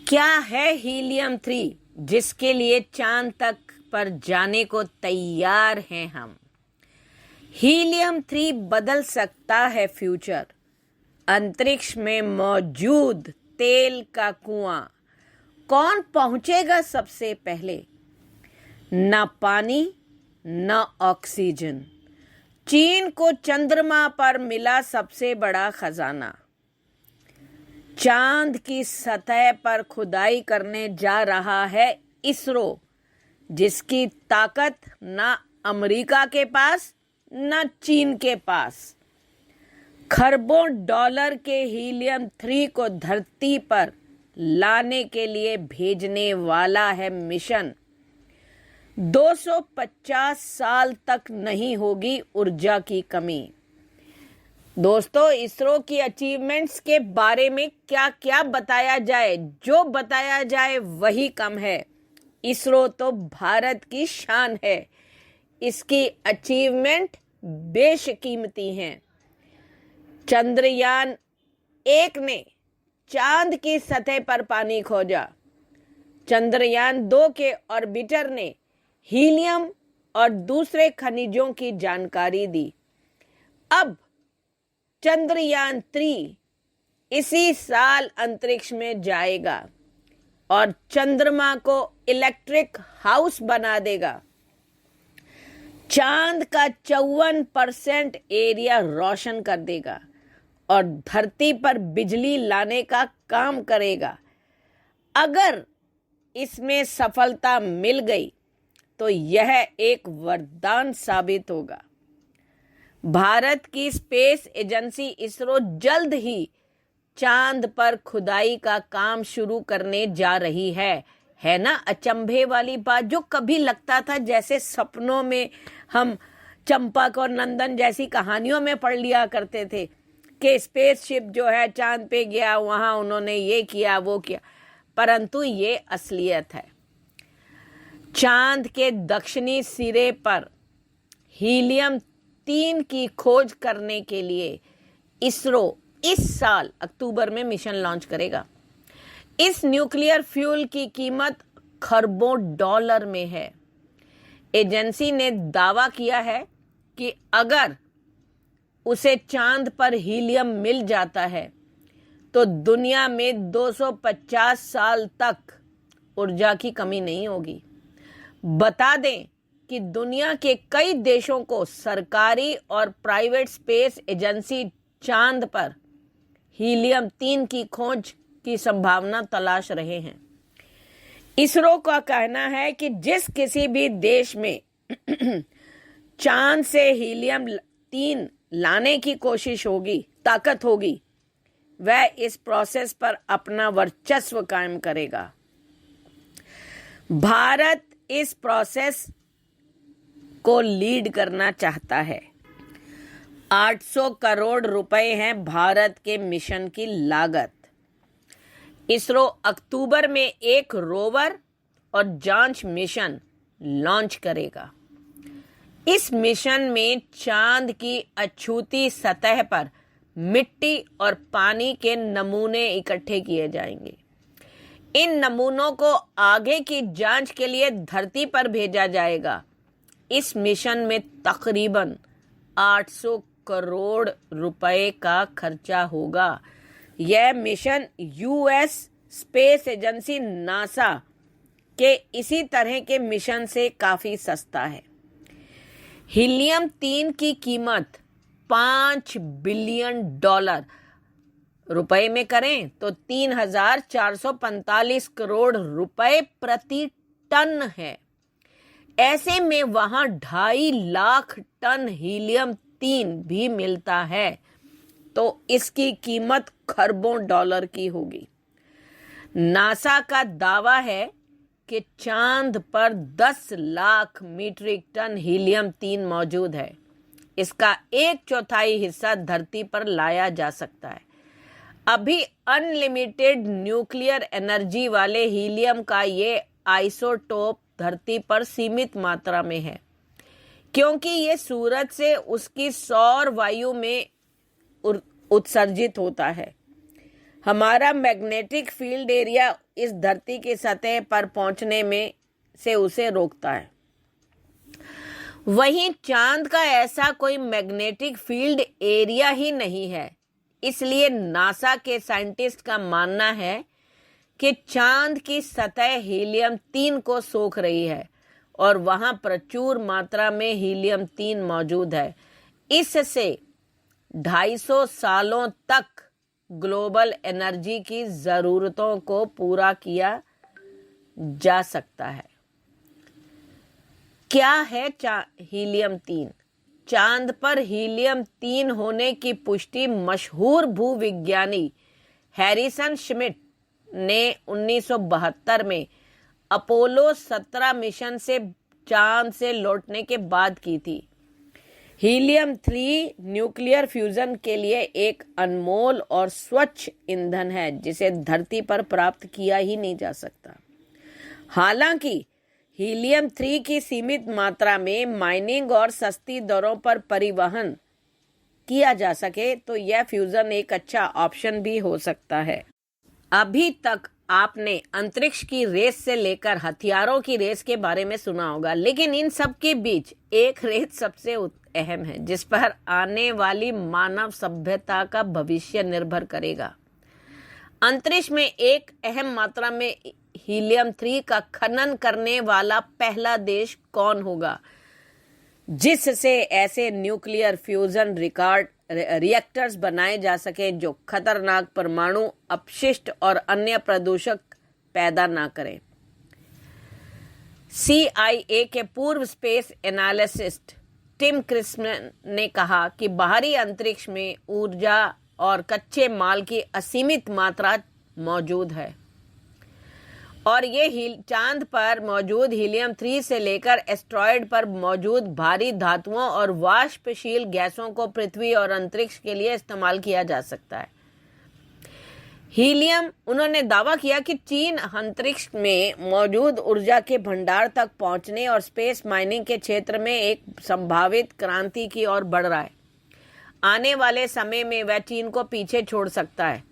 क्या है हीलियम 3 जिसके लिए चांद तक पर जाने को तैयार हैं हम। हीलियम 3 बदल सकता है फ्यूचर। अंतरिक्ष में मौजूद तेल का कुआं, कौन पहुंचेगा सबसे पहले? न पानी न ऑक्सीजन। चीन को चंद्रमा पर मिला सबसे बड़ा खजाना। चांद की सतह पर खुदाई करने जा रहा है इसरो, जिसकी ताकत न अमेरिका के पास न चीन के पास। खरबों डॉलर के हीलियम 3 को धरती पर लाने के लिए भेजने वाला है मिशन। 250 साल तक नहीं होगी ऊर्जा की कमी। दोस्तों, इसरो की अचीवमेंट्स के बारे में क्या क्या बताया जाए, जो बताया जाए वही कम है। इसरो तो भारत की शान है, इसकी अचीवमेंट बेशकीमती हैं। चंद्रयान 1 ने चांद की सतह पर पानी खोजा। चंद्रयान 2 के ऑर्बिटर ने हीलियम और दूसरे खनिजों की जानकारी दी। अब चंद्रयान 3 इसी साल अंतरिक्ष में जाएगा और चंद्रमा को इलेक्ट्रिक हाउस बना देगा। चांद का 54% एरिया रोशन कर देगा और धरती पर बिजली लाने का काम करेगा। अगर इसमें सफलता मिल गई तो यह एक वरदान साबित होगा। भारत की स्पेस एजेंसी इसरो जल्द ही चांद पर खुदाई का काम शुरू करने जा रही है ना अचंभे वाली बात, जो कभी लगता था जैसे सपनों में हम चंपक और नंदन जैसी कहानियों में पढ़ लिया करते थे कि स्पेसशिप जो है चांद पे गया, वहां उन्होंने ये किया वो किया, परंतु ये असलियत है। चांद के दक्षिणी सिरे पर हीलियम 3 की खोज करने के लिए इसरो इस साल अक्टूबर में मिशन लॉन्च करेगा। इस न्यूक्लियर फ्यूल की कीमत खरबों डॉलर में है। एजेंसी ने दावा किया है कि अगर उसे चांद पर हीलियम मिल जाता है तो दुनिया में 250 साल तक ऊर्जा की कमी नहीं होगी। बता दें कि दुनिया के कई देशों को सरकारी और प्राइवेट स्पेस एजेंसी चांद पर हीलियम 3 की खोज की संभावना तलाश रहे हैं। इसरो का कहना है कि जिस किसी भी देश में चांद से हीलियम 3 लाने की कोशिश होगी, ताकत होगी, वह इस प्रोसेस पर अपना वर्चस्व कायम करेगा। भारत इस प्रोसेस को लीड करना चाहता है। 800 करोड़ रुपए हैं भारत के मिशन की लागत। इसरो अक्टूबर में एक रोवर और जांच मिशन लॉन्च करेगा। इस मिशन में चांद की अछूती सतह पर मिट्टी और पानी के नमूने इकट्ठे किए जाएंगे। इन नमूनों को आगे की जांच के लिए धरती पर भेजा जाएगा। इस मिशन में तकरीबन 800 करोड़ रुपए का खर्चा होगा। यह mission US space agency NASA के इसी तरह के मिशन से काफी सस्ता है। हीलियम 3 की कीमत $5 बिलियन रुपए में करें तो 3,445 करोड़ रुपए प्रति टन है। ऐसे में वहां 2.5 लाख टन हीलियम 3 भी मिलता है तो इसकी कीमत खरबों डॉलर की होगी। नासा का दावा है कि चांद पर 10 लाख मीट्रिक टन हीलियम 3 मौजूद है। इसका 1/4 हिस्सा धरती पर लाया जा सकता है। अभी अनलिमिटेड न्यूक्लियर एनर्जी वाले हीलियम का ये आइसोटोप धरती पर सीमित मात्रा में है, क्योंकि ये सूरज से उसकी सौर वायु में उत्सर्जित होता है। हमारा मैग्नेटिक फील्ड एरिया इस धरती की सतह पर पहुंचने में से उसे रोकता है। वहीं चांद का ऐसा कोई मैग्नेटिक फील्ड एरिया ही नहीं है। इसलिए नासा के साइंटिस्ट का मानना है कि चांद की सतह हीलियम-3 को सोख रही है और वहां प्रचुर मात्रा में हीलियम-3 मौजूद है। इससे 250 सालों तक ग्लोबल एनर्जी की जरूरतों को पूरा किया जा सकता है। क्या है हीलियम-3? चांद पर हीलियम-3 होने की पुष्टि मशहूर भूविज्ञानी हैरिसन श्मिट ने 1972 में अपोलो 17 मिशन से चांद से लौटने के बाद की थी। हीलियम-3 न्यूक्लियर फ्यूजन के लिए एक अनमोल और स्वच्छ ईंधन है जिसे धरती पर प्राप्त किया ही नहीं जा सकता। हालांकि हीलियम-3 की सीमित मात्रा में माइनिंग और सस्ती दरों पर परिवहन किया जा सके तो यह फ्यूजन एक अच्छा ऑप्शन भी हो सकता है। अभी तक आपने अंतरिक्ष की रेस से लेकर हथियारों की रेस के बारे में सुना होगा, लेकिन इन सब के बीच एक रेस सबसे अहम है जिस पर आने वाली मानव सभ्यता का भविष्य निर्भर करेगा। अंतरिक्ष में एक अहम मात्रा में हीलियम-3 का खनन करने वाला पहला देश कौन होगा जिससे ऐसे न्यूक्लियर फ्यूजन रिएक्टर्स बनाए जा सके जो खतरनाक परमाणु अपशिष्ट और अन्य प्रदूषक पैदा ना करें। CIA के पूर्व स्पेस एनालिसिस्ट टिम क्रिस्मन ने कहा कि बाहरी अंतरिक्ष में ऊर्जा और कच्चे माल की असीमित मात्रा मौजूद है और ये चांद पर मौजूद हीलियम-3 से लेकर एस्टेरॉयड पर मौजूद भारी धातुओं और वाष्पशील गैसों को पृथ्वी और अंतरिक्ष के लिए इस्तेमाल किया जा सकता है। उन्होंने दावा किया कि चीन अंतरिक्ष में मौजूद ऊर्जा के भंडार तक पहुंचने और स्पेस माइनिंग के क्षेत्र में एक संभावित क्रांति की ओर बढ़ रहा है। आने वाले समय में वह चीन को पीछे छोड़ सकता है।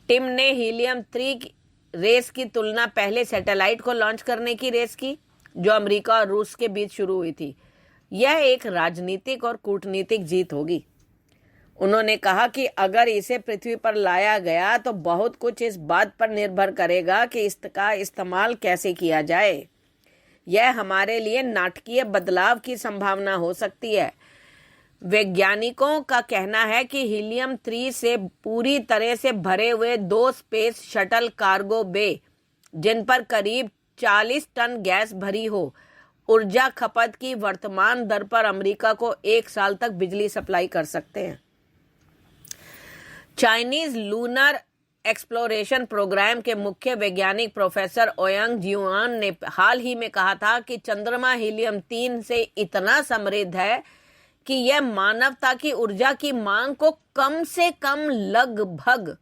टिम ने हीलियम-3 रेस की तुलना पहले सैटेलाइट को लॉन्च करने की रेस की जो अमेरिका और रूस के बीच शुरू हुई थी। यह एक राजनीतिक और कूटनीतिक जीत होगी। उन्होंने कहा कि अगर इसे पृथ्वी पर लाया गया तो बहुत कुछ इस बात पर निर्भर करेगा कि इसका इस्तेमाल कैसे किया जाए। यह हमारे लिए नाटकीय बदलाव की संभावना हो सकती है। वैज्ञानिकों का कहना है कि हीलियम-3 से पूरी तरह से भरे हुए 2 स्पेस शटल कार्गो बे जिन पर करीब 40 टन गैस भरी हो, ऊर्जा खपत की वर्तमान दर पर अमेरिका को 1 साल तक बिजली सप्लाई कर सकते हैं। चाइनीज लूनर एक्सप्लोरेशन प्रोग्राम के मुख्य वैज्ञानिक प्रोफेसर ओयांग जियुआन ने हाल ही में कहा था कि चंद्रमा हीलियम-3 से इतना समृद्ध है कि यह मानवता की ऊर्जा की मांग को कम से कम लगभग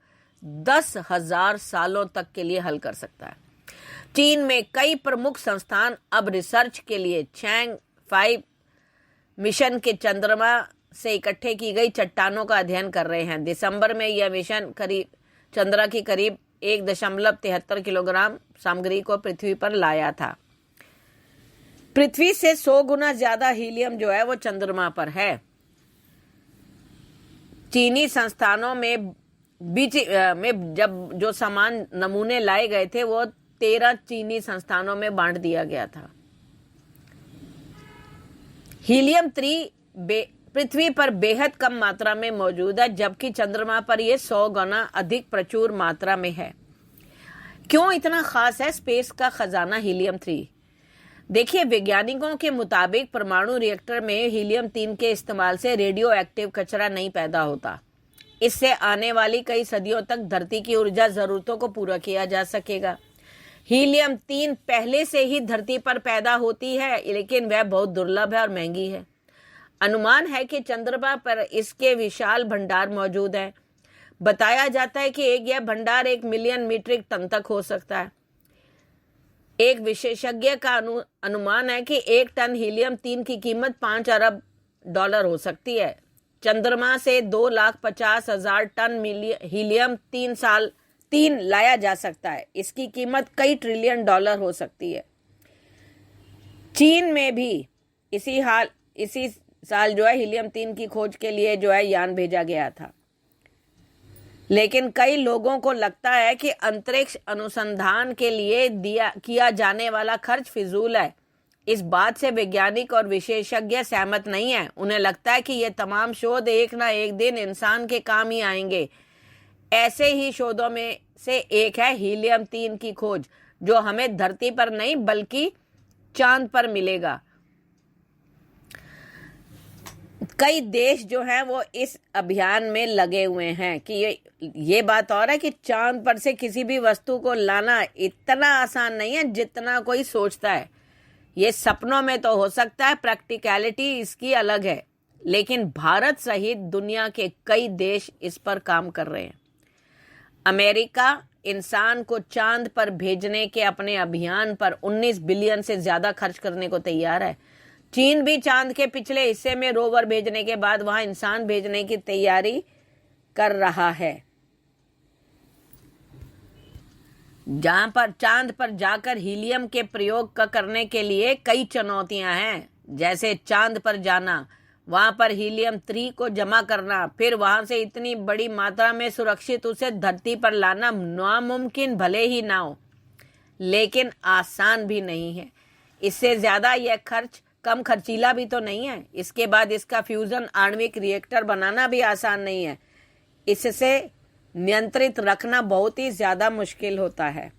10,000 सालों तक के लिए हल कर सकता है। चीन में कई प्रमुख संस्थान अब रिसर्च के लिए चैंग 5 मिशन के चंद्रमा से इकट्ठे की गई चट्टानों का अध्ययन कर रहे हैं। दिसंबर में यह मिशन चंद्रमा की करीब 1.73 किलोग्राम सामग्री को पृथ्वी पर लाया था। पृथ्वी से 100 गुना ज्यादा हीलियम जो है वो चंद्रमा पर है। चीनी संस्थानों में जब जो सामान नमूने लाए गए थे वो 13 चीनी संस्थानों में बांट दिया गया था। हीलियम-3 पृथ्वी पर बेहद कम मात्रा में मौजूद है जबकि चंद्रमा पर यह 100 गुना अधिक प्रचुर मात्रा में है। क्यों इतना खास है स्पेस का खजाना हीलियम-3? देखिए, वैज्ञानिकों के मुताबिक परमाणु रिएक्टर में हीलियम-3 के इस्तेमाल से रेडियो एक्टिव कचरा नहीं पैदा होता। इससे आने वाली कई सदियों तक धरती की ऊर्जा जरूरतों को पूरा किया जा सकेगा। हीलियम-3 पहले से ही धरती पर पैदा होती है लेकिन वह बहुत दुर्लभ है और महंगी है। अनुमान है कि चंद्रमा पर इसके विशाल भंडार मौजूद हैं। बताया जाता है कि यह भंडार 1 मिलियन मीट्रिक टन तक हो सकता है। एक विशेषज्ञ का अनुमान है कि 1 टन हीलियम-3 की कीमत $5 अरब हो सकती है। चंद्रमा से 2,50,000 टन हीलियम 3 लाया जा सकता है। इसकी कीमत कई ट्रिलियन डॉलर हो सकती है। चीन में भी इसी साल जो है हीलियम 3 की खोज के लिए जो है यान भेजा गया था। लेकिन कई लोगों को लगता है कि अंतरिक्ष अनुसंधान के लिए किया जाने वाला खर्च फिजूल है। इस बात से वैज्ञानिक और विशेषज्ञ सहमत नहीं है। उन्हें लगता है कि ये तमाम शोध एक ना एक दिन इंसान के काम ही आएंगे। ऐसे ही शोधों में से एक है हीलियम 3 की खोज, जो हमें धरती पर नहीं बल्कि चांद पर मिलेगा। कई देश जो हैं वो इस अभियान में लगे हुए हैं कि ये बात और है कि चांद पर से किसी भी वस्तु को लाना इतना आसान नहीं है जितना कोई सोचता है। ये सपनों में तो हो सकता है, प्रैक्टिकलिटी इसकी अलग है। लेकिन भारत सहित दुनिया के कई देश इस पर काम कर रहे हैं। अमेरिका इंसान को चांद पर भेजने के अपने अभियान पर 19 बिलियन से ज्यादा खर्च करने को तैयार है। चीन भी चांद के पिछले हिस्से में रोवर भेजने के बाद वहां इंसान भेजने की तैयारी कर रहा है। जहां पर चांद पर जाकर हीलियम के प्रयोग करने के लिए कई चुनौतियां हैं, जैसे चांद पर जाना, वहां पर हीलियम 3 को जमा करना, फिर वहां से इतनी बड़ी मात्रा में सुरक्षित उसे धरती पर लाना नामुमकिन भले ही ना हो, लेकिन आसान भी नहीं है। इससे ज्यादा यह खर्च कम खर्चीला भी तो नहीं है। इसके बाद इसका फ्यूजन आणविक रिएक्टर बनाना भी आसान नहीं है। इससे नियंत्रित रखना बहुत ही ज्यादा मुश्किल होता है।